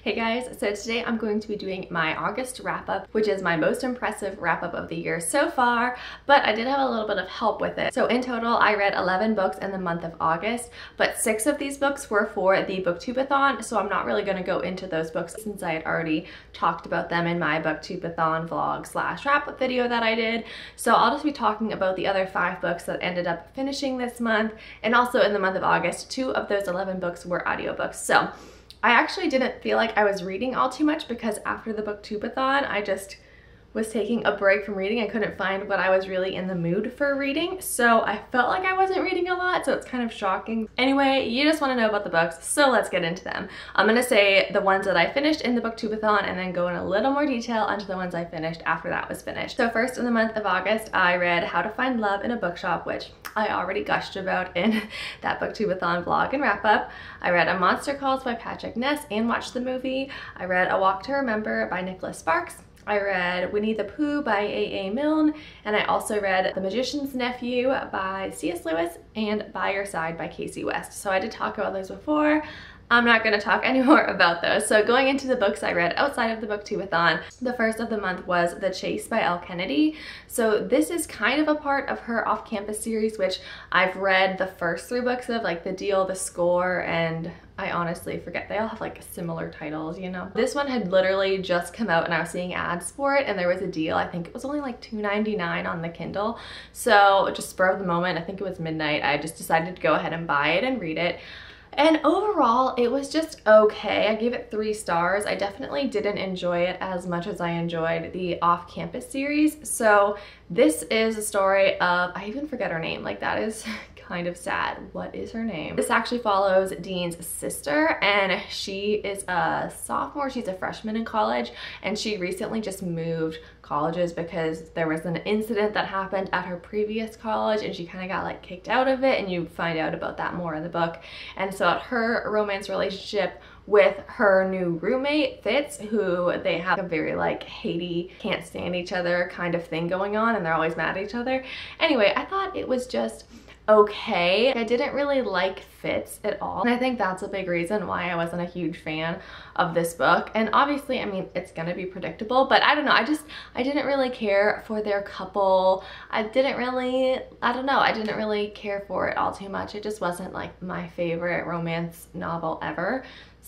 Hey guys, so today I'm going to be doing my August wrap-up, which is my most impressive wrap-up of the year so far, but I did have a little bit of help with it. So in total, I read 11 books in the month of August, but 6 of these books were for the Booktube-a-thon, so I'm not really going to go into those books since I had already talked about them in my Booktube-a-thon vlog slash wrap-up video that I did. So I'll just be talking about the other 5 books that ended up finishing this month, and also in the month of August, 2 of those 11 books were audiobooks. So I actually didn't feel like I was reading all too much because after the Booktube-a-thon, I just was taking a break from reading. I couldn't find what I was really in the mood for reading, so I felt like I wasn't reading a lot, so it's kind of shocking. Anyway, you just want to know about the books, so let's get into them. I'm going to say the ones that I finished in the Booktube-a-thon and then go in a little more detail onto the ones I finished after that was finished. So first, in the month of August, I read How to Find Love in a Bookshop, which I already gushed about in that Booktube-a-thon vlog and wrap up. I read A Monster Calls by Patrick Ness and watched the movie. I read A Walk to Remember by Nicholas Sparks. I read Winnie the Pooh by A.A. Milne, and I also read The Magician's Nephew by C.S. Lewis and By Your Side by Casey West. So I did talk about those before. I'm not going to talk anymore about those. So going into the books I read outside of the Booktube-a-thon, the first of the month was The Chase by Elle Kennedy. So this is kind of a part of her off-campus series, which I've read the first 3 books of, like The Deal, The Score, and I honestly forget. They all have like similar titles, you know. This one had literally just come out and I was seeing ads for it and there was a deal. I think it was only like $2.99 on the Kindle. So just spur of the moment, I think it was midnight, I just decided to go ahead and buy it and read it. And overall, it was just okay. I gave it 3 stars. I definitely didn't enjoy it as much as I enjoyed the off-campus series. So this is a story of, I even forget her name, like that is kind of sad. What is her name? This actually follows Dean's sister, and she is a sophomore. She's a freshman in college, and she recently just moved colleges because there was an incident that happened at her previous college and she kind of got like kicked out of it, and you find out about that more in the book. And so her romance relationship with her new roommate, Fitz, who they have a very like hatey, can't stand each other kind of thing going on, and they're always mad at each other. Anyway, I thought it was just okay. I didn't really like Fitz at all, and I think that's a big reason why I wasn't a huge fan of this book. And obviously, I mean, it's gonna be predictable, but I don't know, I didn't really care for their couple. I didn't really care for it all too much. It just wasn't like my favorite romance novel ever.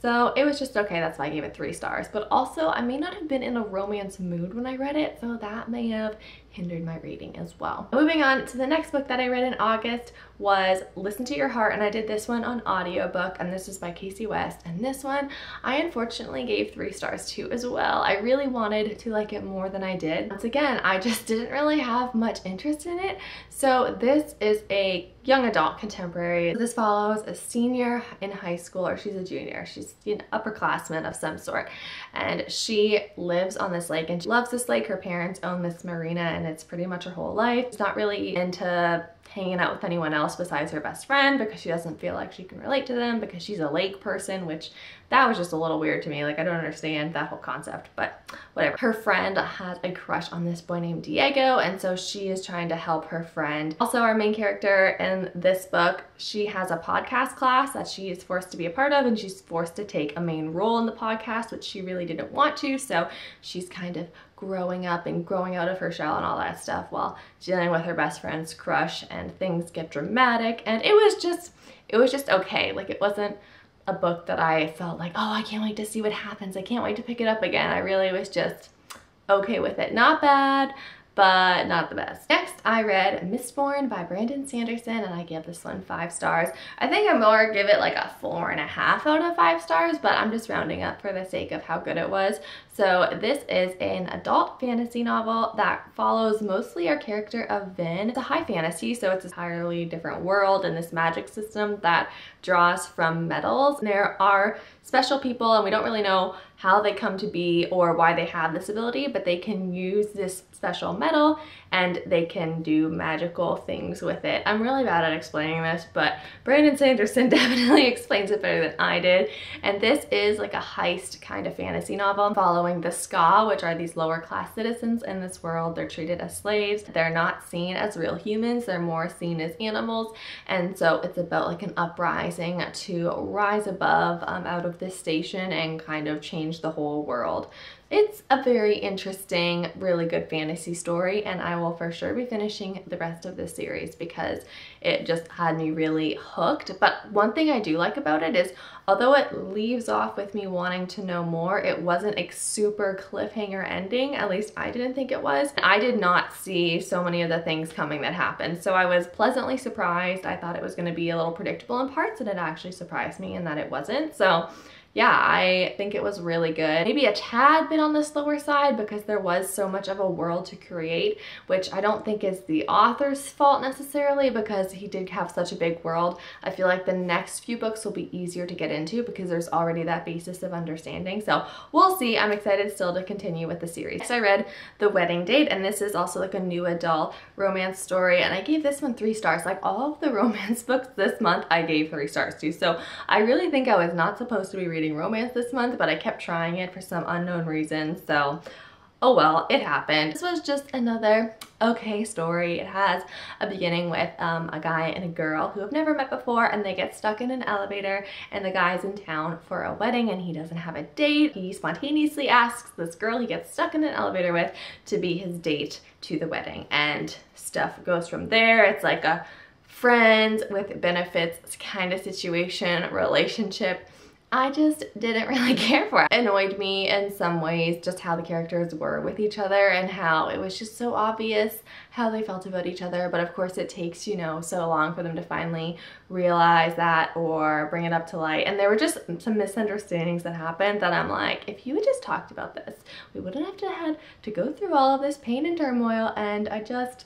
So it was just okay. That's why I gave it 3 stars. But also, I may not have been in a romance mood when I read it, so that may have hindered my reading as well. Moving on to the next book that I read in August was Listen to Your Heart, and I did this one on audiobook, and this is by Casey West. And this one I unfortunately gave 3 stars to as well. I really wanted to like it more than I did. Once again, I just didn't really have much interest in it. So this is a young adult contemporary. This follows a senior in high school, or she's a junior. She's an upperclassman of some sort, and she lives on this lake and she loves this lake. Her parents own this marina and it's pretty much her whole life. She's not really into hanging out with anyone else besides her best friend because she doesn't feel like she can relate to them because she's a lake person, which that was just a little weird to me. Like, I don't understand that whole concept, but whatever. Her friend has a crush on this boy named Diego, and so she is trying to help her friend. Also, our main character in this book, she has a podcast class that she is forced to be a part of, and she's forced to take a main role in the podcast, which she really didn't want to, so she's kind of growing up and growing out of her shell and all that stuff while dealing with her best friend's crush, and things get dramatic, and it was just okay. Like, it wasn't a book that I felt like, oh, I can't wait to see what happens, I can't wait to pick it up again. I really was just okay with it. Not bad, but not the best. Next, I read Mistborn by Brandon Sanderson, and I give this one 5 stars. I think I'm more give it like a 4.5 out of 5 stars, but I'm just rounding up for the sake of how good it was. So this is an adult fantasy novel that follows mostly our character of Vin. It's a high fantasy, so it's an entirely different world and this magic system that draws from metals. There are special people, and we don't really know how they come to be or why they have this ability, but they can use this special metal and they can do magical things with it. I'm really bad at explaining this, but Brandon Sanderson definitely explains it better than I did. And this is like a heist kind of fantasy novel following the Ska, which are these lower class citizens in this world. They're treated as slaves. They're not seen as real humans. They're more seen as animals. And so it's about like an uprising to rise above out of this station and kind of change the whole world. It's a very interesting, really good fantasy story, and I will for sure be finishing the rest of this series because it just had me really hooked. But one thing I do like about it is, although it leaves off with me wanting to know more, it wasn't a super cliffhanger ending. At least I didn't think it was. I did not see so many of the things coming that happened, so I was pleasantly surprised. I thought it was going to be a little predictable in parts, and it actually surprised me in that it wasn't. So yeah, I think it was really good. Maybe a tad bit on the slower side because there was so much of a world to create, which I don't think is the author's fault necessarily because he did have such a big world. I feel like the next few books will be easier to get into because there's already that basis of understanding. So we'll see. I'm excited still to continue with the series. Next, I read The Wedding Date, and this is also like a new adult romance story, and I gave this one 3 stars. Like all of the romance books this month, I gave 3 stars to. So I really think I was not supposed to be reading romance this month, but I kept trying it for some unknown reason, so oh well, it happened. This was just another okay story. It has a beginning with a guy and a girl who have never met before, and they get stuck in an elevator, and the guy's in town for a wedding and he doesn't have a date. He spontaneously asks this girl he gets stuck in an elevator with to be his date to the wedding, and stuff goes from there. It's like a friends with benefits kind of situation, relationship. I just didn't really care for it. It annoyed me in some ways just how the characters were with each other and how it was just so obvious how they felt about each other. But of course it takes, you know, so long for them to finally realize that or bring it up to light. And there were just some misunderstandings that happened that I'm like, if you had just talked about this, we wouldn't have had to go through all of this pain and turmoil. And I just,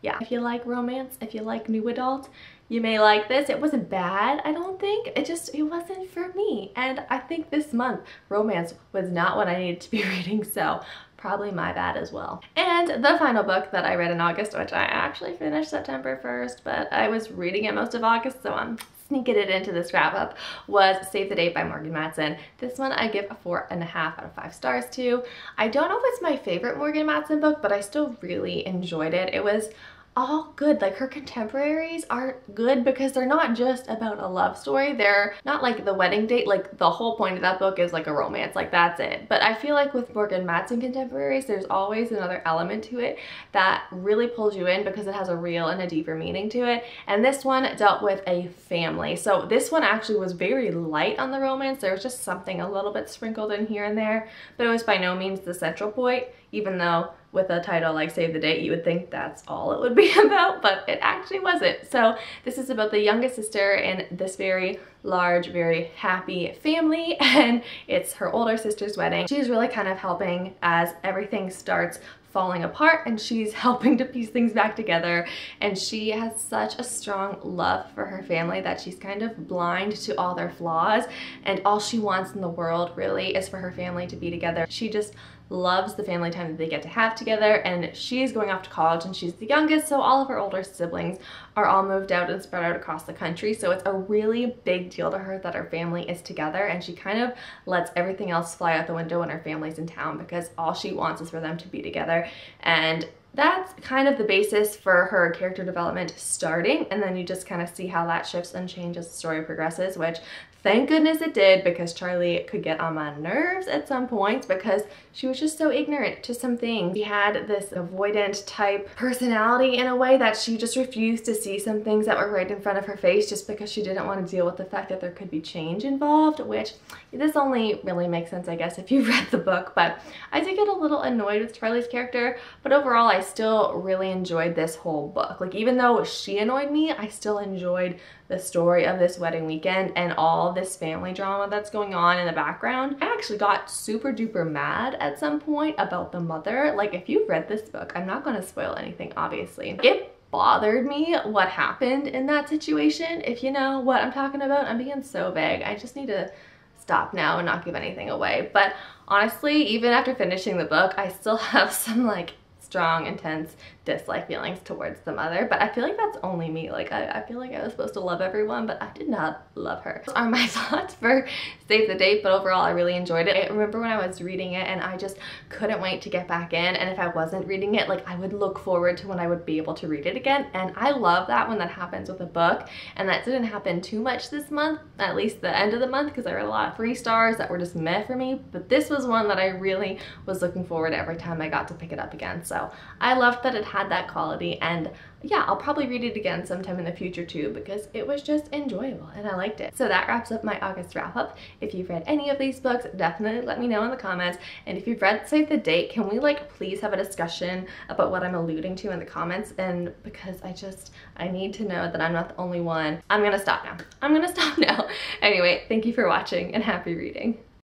yeah, if you like romance, if you like new adult, you may like this. It wasn't bad, I don't think. It wasn't for me. And I think this month, romance was not what I needed to be reading, so probably my bad as well. And the final book that I read in August, which I actually finished September 1st, but I was reading it most of August, so I'm sneaking it into this wrap up, was Save the Date by Morgan Matson. This one I give a 4.5 out of 5 stars to. I don't know if it's my favorite Morgan Matson book, but I still really enjoyed it. It was all good. Like her contemporaries are good because they're not just about a love story. They're not like The Wedding Date. Like the whole point of that book is like a romance, like that's it. But I feel like with Morgan Matson contemporaries, there's always another element to it that really pulls you in because it has a real and a deeper meaning to it. And this one dealt with a family. So this one actually was very light on the romance. There was just something a little bit sprinkled in here and there, but it was by no means the central point, even though with a title like Save the Date, you would think that's all it would be about, but it actually wasn't. So this is about the youngest sister in this very large, very happy family, and it's her older sister's wedding. She's really kind of helping as everything starts falling apart, and she's helping to piece things back together, and she has such a strong love for her family that she's kind of blind to all their flaws, and all she wants in the world really is for her family to be together. She just loves the family time that they get to have together, and she's going off to college and she's the youngest, so all of her older siblings are all moved out and spread out across the country, so it's a really big deal to her that her family is together, and she kind of lets everything else fly out the window when her family's in town because all she wants is for them to be together. And that's kind of the basis for her character development starting, and then you just kind of see how that shifts and changes as the story progresses, which thank goodness it did, because Charlie could get on my nerves at some points because she was just so ignorant to some things. She had this avoidant type personality in a way that she just refused to see some things that were right in front of her face just because she didn't want to deal with the fact that there could be change involved, which this only really makes sense, I guess, if you've read the book. But I did get a little annoyed with Charlie's character, but overall I still really enjoyed this whole book. Like even though she annoyed me, I still enjoyed the story of this wedding weekend and all this family drama that's going on in the background. I actually got super duper mad at some point about the mother. Like if you've read this book, I'm not going to spoil anything, obviously. It bothered me what happened in that situation. If you know what I'm talking about, I'm being so vague. I just need to stop now and not give anything away. But honestly, even after finishing the book, I still have some like strong, intense dislike feelings towards the mother, but I feel like that's only me. Like I feel like I was supposed to love everyone, but I did not love her. Those are my thoughts for Save the Date, but overall I really enjoyed it. I remember when I was reading it and I just couldn't wait to get back in, and if I wasn't reading it, like I would look forward to when I would be able to read it again, and I love that when that happens with a book, and that didn't happen too much this month, at least the end of the month, because I read a lot of 3 stars that were just meh for me, but this was one that I really was looking forward to every time I got to pick it up again. So I loved that it had that quality, and yeah, I'll probably read it again sometime in the future too, because it was just enjoyable and I liked it. So that wraps up my August wrap up. If you've read any of these books, definitely let me know in the comments. And if you've read Save the Date, can we like please have a discussion about what I'm alluding to in the comments? And because I need to know that I'm not the only one. I'm gonna stop now. Anyway, thank you for watching and happy reading.